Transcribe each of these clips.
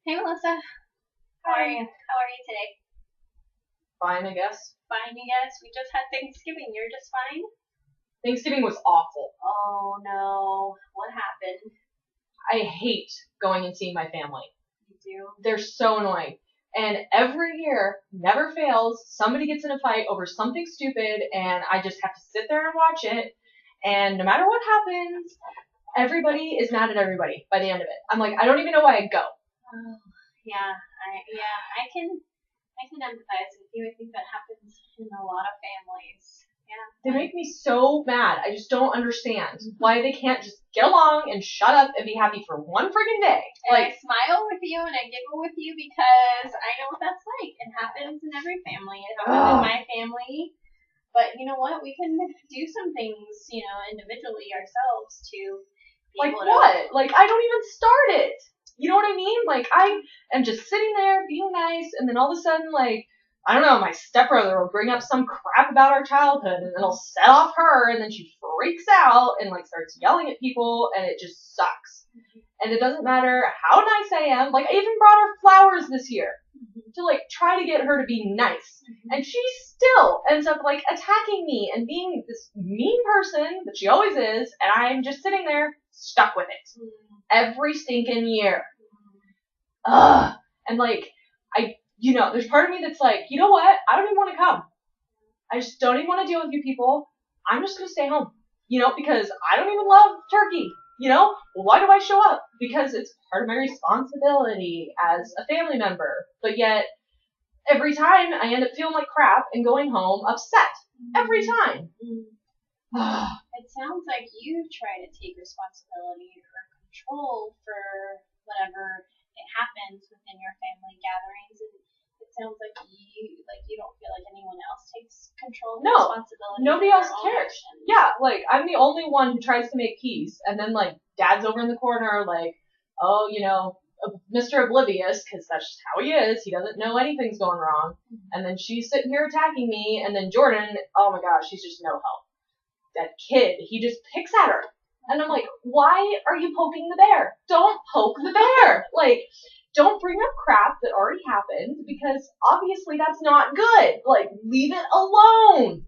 Hey Melissa, how are you? How are you today? Fine, I guess. Fine, you guys. We just had Thanksgiving. You're just fine? Thanksgiving was awful. Oh no, what happened? I hate going and seeing my family. You do? They're so annoying. And every year, never fails, somebody gets in a fight over something stupid, and I just have to sit there and watch it. And no matter what happens, everybody is mad at everybody by the end of it. I'm like, I don't even know why I go. Oh, I can empathize with you. I think that happens in a lot of families. Yeah. They make me so mad. I just don't understand why they can't just get along and shut up and be happy for one freaking day. And I smile with you and I giggle with you because I know what that's like. It happens in every family. It happened in my family. But you know what? We can do some things, individually ourselves to be like able what? Like I don't even start it. You know what I mean? Like I am just sitting there being nice, and then all of a sudden, like I don't know, my stepbrother will bring up some crap about our childhood, and then it'll set off her, and then she freaks out and like starts yelling at people, and it just sucks. And it doesn't matter how nice I am. Like I even brought her flowers this year to like try to get her to be nice. And she still ends up like attacking me and being this mean person that she always is, and I'm just sitting there stuck with it. Every stinking year. Ugh. And like there's part of me that's like, you know what? I don't even want to come. I just don't even want to deal with you people. I'm just gonna stay home. Because I don't even love turkey. Well, why do I show up? Because it's part of my responsibility as a family member. But yet, every time I end up feeling like crap and going home upset. Every time. It sounds like you try to take responsibility or control for whatever it happens within your family gatherings, and it sounds like you don't feel like anyone else takes control and responsibility. Nobody else cares. Yeah, like I'm the only one who tries to make peace, and then like Dad's over in the corner, like, oh, Mr. Oblivious, because that's just how he is. He doesn't know anything's going wrong. And then she's sitting here attacking me, and then Jordan, oh my gosh, she's just no help. That kid, he just picks at her. And I'm like, why are you poking the bear? Don't poke the bear. Like, don't bring up crap that already happened, because obviously that's not good. Like, leave it alone.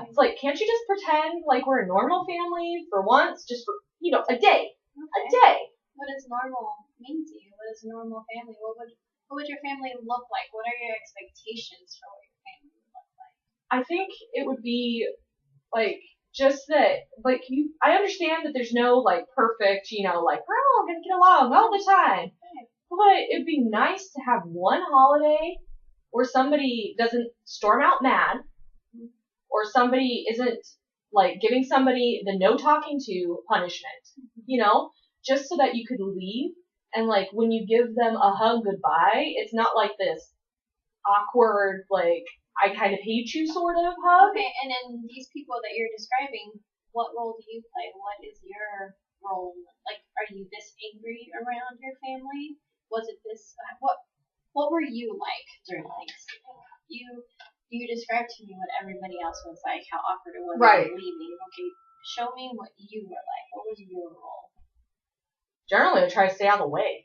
It's like, can't you just pretend like we're a normal family for once? Just for, a day. Okay. A day. What does normal mean to you? What is a normal family? What would your family look like? What are your expectations for what your family would look like? I think it would be like just that, like I understand that there's no like perfect, like we're all gonna get along all the time. But it'd be nice to have one holiday where somebody doesn't storm out mad, or somebody isn't like giving somebody the no talking to punishment, just so that you could leave. And like when you give them a hug goodbye, it's not like this awkward, like I kind of hate you sort of hug. Okay, and then these people that you're describing, what role do you play? What is your role? Like, are you this angry around your family? Was it this? What were you like during Thanksgiving? You described to me what everybody else was like, how awkward it was leaving. Okay, show me what you were like. What was your role? Generally, I try to stay out of the way.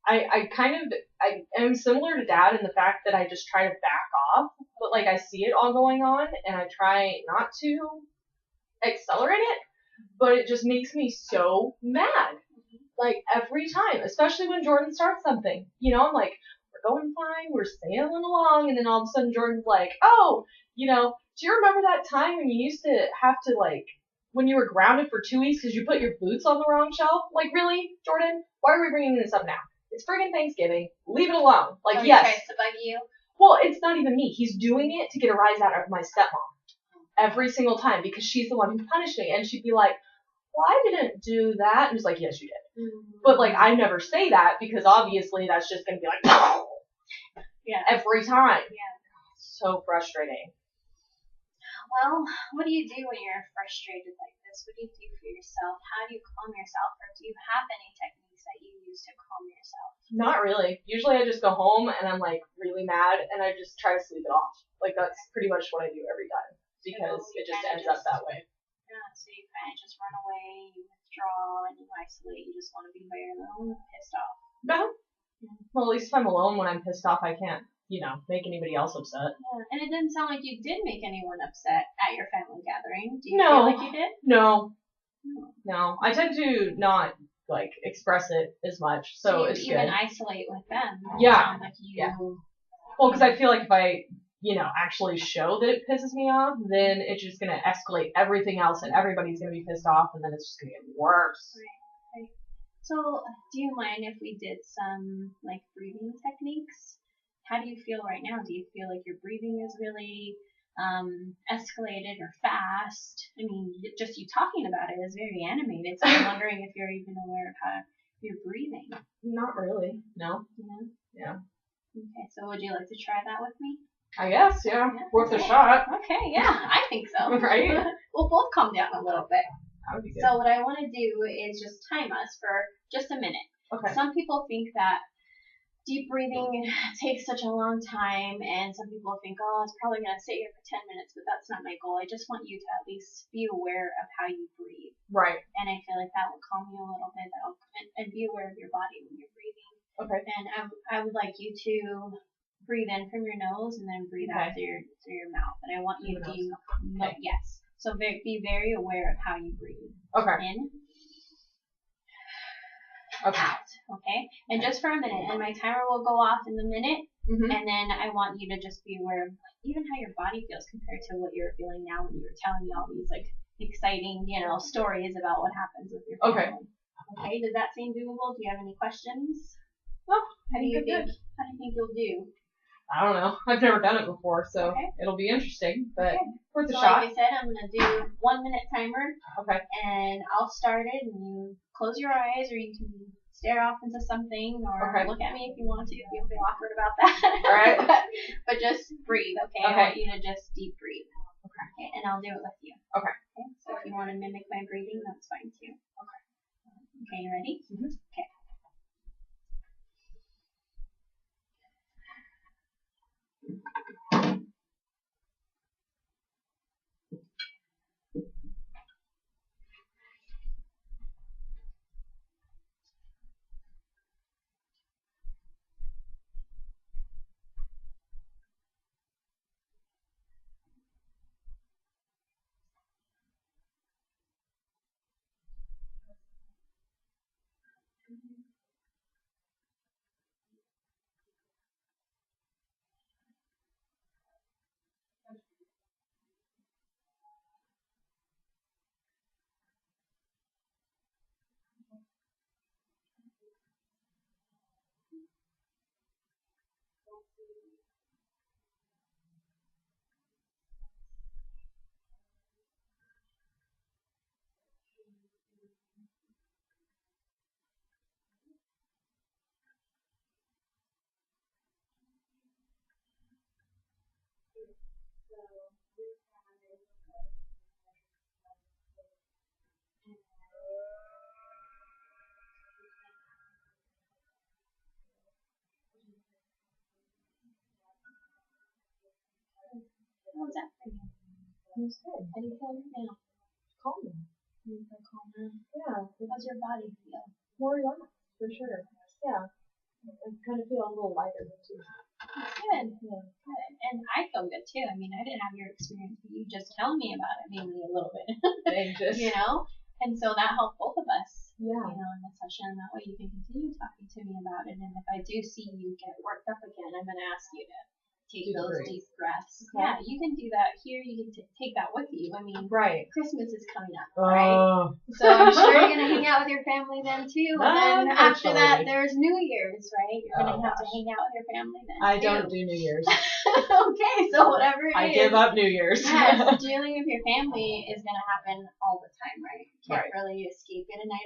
I am similar to Dad in the fact that I just try to back off, but like I see it all going on and I try not to accelerate it, but it just makes me so mad. Like every time, especially when Jordan starts something, I'm like, we're going fine, we're sailing along, and then all of a sudden Jordan's like, oh, do you remember that time when you used to have to like, when you were grounded for 2 weeks because you put your boots on the wrong shelf? Like really, Jordan? Why are we bringing this up now? It's friggin' Thanksgiving. Leave it alone. Like, yes. He tries to bug you? Well, it's not even me. He's doing it to get a rise out of my stepmom. Every single time, because she's the one who punished me. And she'd be like, well, I didn't do that. And he's like, yes, you did. But, like, I never say that because obviously that's just going to be like, yeah, every time. Yeah. So frustrating. Well, what do you do when you're frustrated like this? What do you do for yourself? How do you calm yourself? Or do you have any techniques that you use to calm yourself? Not really. Usually I just go home and I'm like really mad and I just try to sleep it off. Like that's pretty much what I do every time because it just ends up that way. Yeah, so you kind of just run away, you withdraw and you isolate. You just want to be by your own, pissed off. No. Yeah. Well, at least if I'm alone when I'm pissed off, I can't, make anybody else upset. Yeah. And it didn't sound like you did make anyone upset at your family gathering. Do you No. feel like you did? No. I tend to not express it as much, so it's even good. Isolate with them. Yeah. Like you. Yeah. Well, because I feel like if I, actually show that it pisses me off, then it's just gonna escalate everything else, and everybody's gonna be pissed off, and then it's just gonna get worse. Right. So, do you mind if we did some breathing techniques? How do you feel right now? Do you feel like your breathing is really escalated or fast? I mean, just you talking about it is very animated. So I'm wondering if you're even aware of how you're breathing. Not really. No. Yeah. Okay. So, would you like to try that with me? I guess, yeah. Worth a shot. Okay, yeah, I think so. Right? We'll both calm down a little bit. That would be good. So what I want to do is just time us for just a minute. Okay. Some people think that deep breathing takes such a long time, and some people think, oh, it's probably going to sit here for 10 minutes, but that's not my goal. I just want you to at least be aware of how you breathe. Right. And I feel like that will calm you a little bit, and be aware of your body when you're breathing. Okay. And I would like you to breathe in from your nose and then breathe out through your mouth. And I want you to yes. So be very aware of how you breathe. Okay. In. Okay. Out. Okay. And just for a minute, and my timer will go off in a minute. Mm-hmm. And then I want you to just be aware of even how your body feels compared to what you're feeling now when you were telling me all these exciting, stories about what happens with your family. Okay. Does that seem doable? Do you have any questions? No. How do you think you'll do? I don't know. I've never done it before, so it'll be interesting, but worth a shot. Like I said, I'm going to do 1 minute timer. Okay. And I'll start it, and you close your eyes, or you can stare off into something, or look at me if you want to, if you feel awkward about that. All right. but just breathe, okay? I want you to just deep breathe. Okay. And I'll do it with you. Okay. So if you want to mimic my breathing, that's fine too. Okay, you ready? Mm-hmm. Okay. How was that for you? It was good. How do you feel now? Calming. You feel calmer? Yeah. How's your body feel? More relaxed, for sure. Yeah. I kind of feel a little lighter too. That's good. Yeah. Good. And I feel good too. I mean, I didn't have your experience, but you just telling me about it made me a little bit anxious. And so that helped both of us. Yeah. In the session. That way you can continue talking to me about it. And if I do see you get worked up again, I'm going to ask you to take those deep breaths. Okay. Yeah, you can do that here. You can take that with you. I mean, Christmas is coming up, right? So I'm sure you're going to hang out with your family then too. And then after that, there's New Year's, right? You're going to have to hang out with your family then I don't do New Year's. Okay, so whatever it is. I give up New Year's. Yes, dealing with your family is going to happen all the time, right? You can't really escape it. And I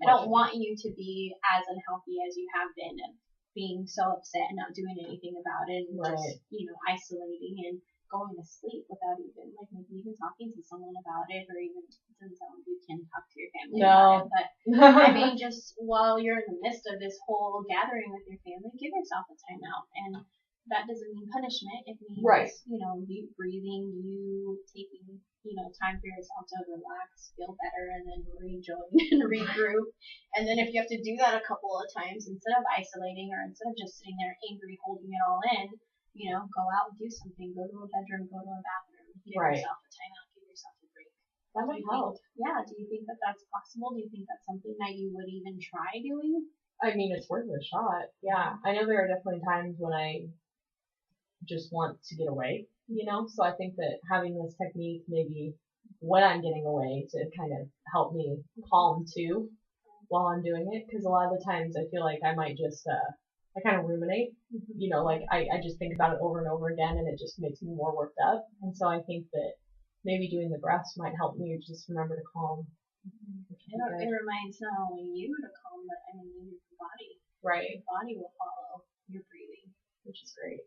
don't want you to be as unhealthy as you have been and being so upset and not doing anything about it and just, isolating and going to sleep without even, maybe even talking to someone about it or even, it doesn't sound like you can talk to your family about it, but, I mean, just while you're in the midst of this whole gathering with your family, give yourself a time out and that doesn't mean punishment. It means, Right. deep breathing, you taking, time for yourself to relax, feel better, and then rejoin and regroup. And then if you have to do that a couple of times, instead of isolating or instead of just sitting there angry, holding it all in, go out and do something. Go to a bedroom, go to a bathroom. Give Right. yourself a timeout, give yourself a break. That would help. Do you think that that's possible? Do you think that's something that you would even try doing? I mean, it's worth a shot. Yeah. I know there are definitely times when I just want to get away, so I think that having this technique maybe when I'm getting away to kind of help me calm too while I'm doing it, because a lot of the times I feel like I might just I kind of ruminate, like I just think about it over and over again, and it just makes me more worked up. And so I think that maybe doing the breaths might help me just remember to calm. It reminds not only you to calm, but your body. Right. Your body will follow your breathing, which is great.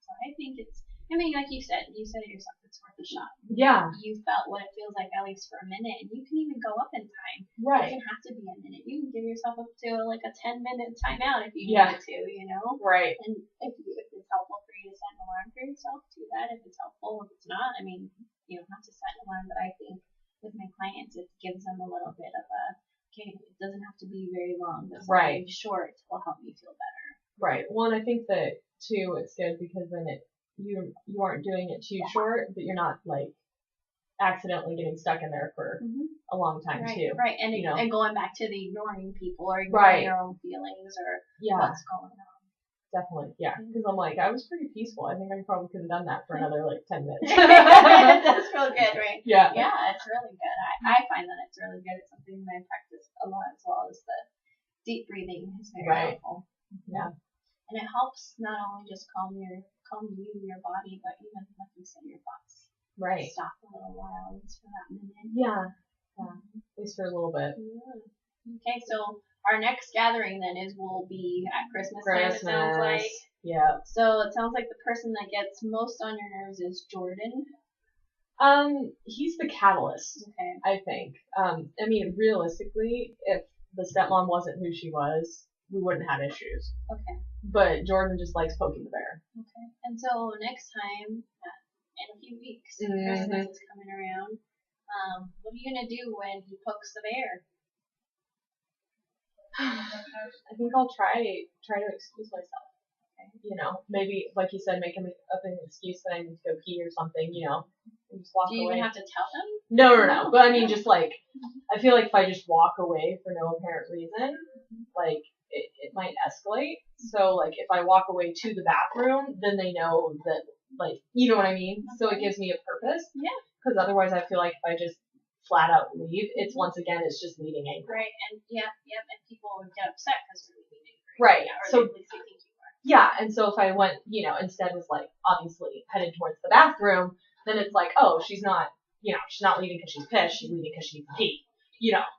So I think it's, like you said it yourself, it's worth a shot. Yeah. You felt what it feels like at least for a minute, and you can even go up in time. Right. It doesn't have to be a minute. You can give yourself up to like a 10-minute timeout if you need to, Right. And if it's helpful for you to set an alarm for yourself, do that. If it's helpful, if it's not, you don't have to set an alarm, but I think with my clients, it gives them a little bit of okay, it doesn't have to be very long, but right. Short will help me feel better. Right. Well, and I think that too, it's good because then you aren't doing it too short, but you're not like accidentally getting stuck in there for a long time too. Right. And and going back to the ignoring people or ignoring your own feelings or what's going on. Definitely, yeah. Because I'm like, I was pretty peaceful. I think I probably could have done that for another 10 minutes. That's real good, right? Yeah. Yeah, it's really good. I find that it's really good. It's something that I practice a lot as well as the deep breathing is very helpful. Yeah. And it helps not only just calm you, your body, but even like you said, your thoughts. Right. Stop a little while, at least for that minute. Yeah. At least for a little bit. Yeah. Okay, so our next gathering then will be at Christmas time, it sounds like. Yeah. So it sounds like the person that gets most on your nerves is Jordan. He's the catalyst. Okay. I think. Realistically, if the stepmom wasn't who she was, we wouldn't have issues. Okay. But Jordan just likes poking the bear. Okay. And so next time, in a few weeks, Christmas is coming around. What are you gonna do when he pokes the bear? I think I'll try to excuse myself. Okay. Maybe like you said, make up an excuse that I need to go pee or something. And just walk away. Do you even have to tell them? No. But just like, I feel like if I just walk away for no apparent reason, like it might escalate. So like if I walk away to the bathroom, then they know that, like, you know what I mean? Okay. So it gives me a purpose. Yeah. Because otherwise I feel like if I just flat out leave, it's just leaving anger. Right. And and people would get upset because we're leaving angry. Right. Or so at least they think you are. Yeah. And so if I went, instead was like obviously headed towards the bathroom, then it's like, oh, she's not leaving because she's pissed. She's leaving because she needs to pee.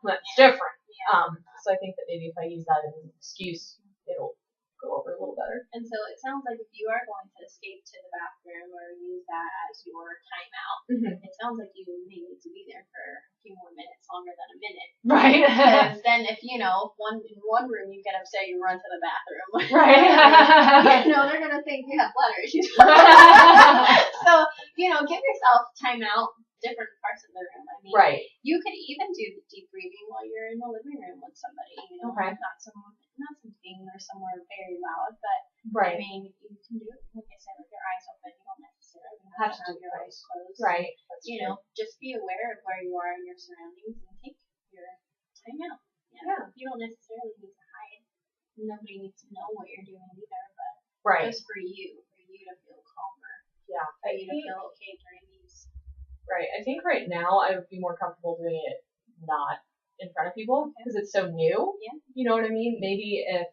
That's different. Yeah. So I think that maybe if I use that as an excuse, it'll go over a little better. And so it sounds like if you are going to escape to the bathroom or use that as your timeout, it sounds like you may need to be there for a few more minutes, longer than a minute. Right. Because then if, in one room you get upset, you run to the bathroom. Right. They're going to think you have blood issues. So, give yourself timeout. Different parts of the room. Right. You could even do the deep breathing while you're in the living room with somebody. Okay. Not something or somewhere very loud, but right. You can do it, like I said, with your eyes open. You don't necessarily have to have your eyes closed. Right. Just be aware of where you are in your surroundings and take your time out. Yeah. You don't necessarily need to hide. Nobody needs to know what you're doing either, but just for you to feel calmer. Yeah. For you to feel okay during these. Right. I think right now I would be more comfortable doing it not in front of people because it's so new. Yeah. You know what I mean? Maybe if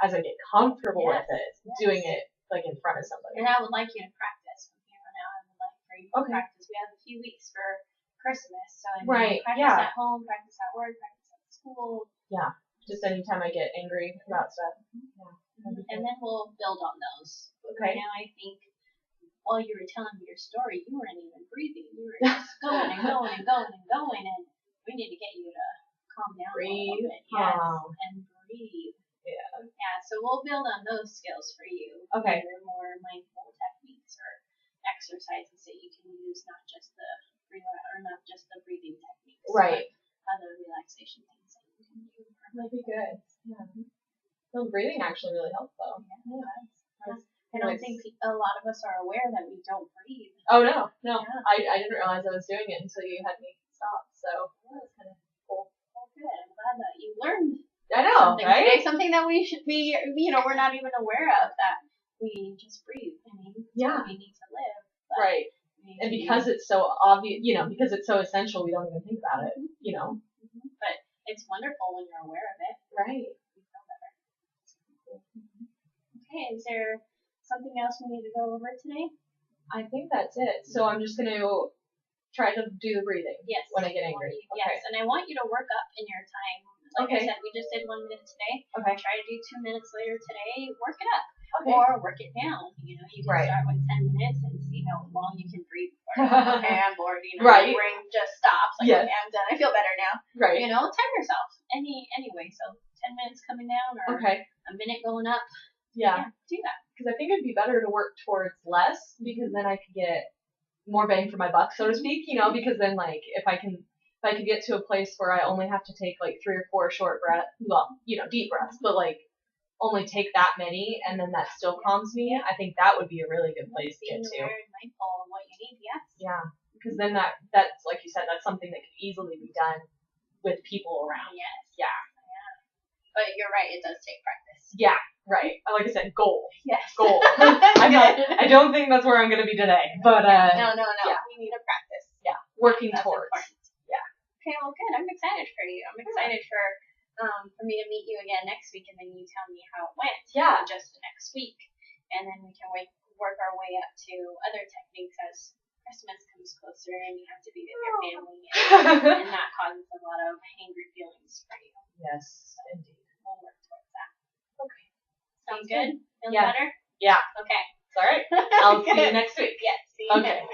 as I get comfortable with it, doing it like in front of somebody. And I would like you to practice from here on out. I would like for you to practice. We have a few weeks for Christmas, so practice at home, practice at work, practice at school. Yeah. Just anytime I get angry about stuff. Yeah. And then we'll build on those. Okay. Now I think while you were telling me your story, you weren't even breathing. You were just going and going and going and going, and we need to get you to calm down a little bit. Yes, and breathe. Yeah. Yeah, so we'll build on those skills for you. Okay. Either more mindful techniques or exercises that you can use, not just the breathing techniques. Right. But other relaxation things that you can do. That'd be good. Yeah. So breathing actually really helps though. Yeah. I don't think a lot of us are aware that we don't breathe. Oh no. Yeah. I didn't realize I was doing it until you had me stop. So that was kind of cool. Oh, good. I'm glad that you learned. I know, something right? today, something that we should be, we're not even aware of, that we just breathe. I mean, yeah, we need to live. Right. And because it's so obvious, because it's so essential, we don't even think about it, But it's wonderful when you're aware of it. Right. You feel better. Okay, is there something else we need to go over today? I think that's it. So I'm just going to try to do the breathing when I get angry. Yes, and I want you to work up in your time. Like I said, we just did 1 minute today. Okay. Try to do 2 minutes later today. Work it up. Okay. Or work it down. You can start with 10 minutes and see how long you can breathe before okay, I'm bored. Right. Your brain just stops. Like, okay, I'm done. I feel better now. Right. Time yourself. Anyway, so 10 minutes coming down or a minute going up. Yeah. Do that. Because I think it'd be better to work towards less, because then I could get more bang for my buck, so to speak, because then if I could get to a place where I only have to take 3 or 4 short breaths, deep breaths, but only take that many, and then that still calms me, I think that would be a really good place to get to. Being aware and mindful of what you need, yes. Yeah, because then that's, like you said, that's something that could easily be done with people around. Yes. Yeah. But you're right, it does take practice. Yeah, right. Like I said, goal. Yes. Goal. I don't think that's where I'm going to be today, but No. Yeah. We need to practice. Yeah. Working that's towards. Important. Yeah. Okay, well, good. I'm excited for you. I'm excited for me to meet you again next week, and then you tell me how it went. Yeah. Just next week, and then we can work our way up to other techniques as Christmas comes closer, and you have to be with your family, and that causes a lot of angry feelings for you. Yes, indeed. We'll work towards that. Okay. Sounds good? Feeling Yeah. better? Yeah. Okay. All right. I'll see you next week. Yes. See you Okay. next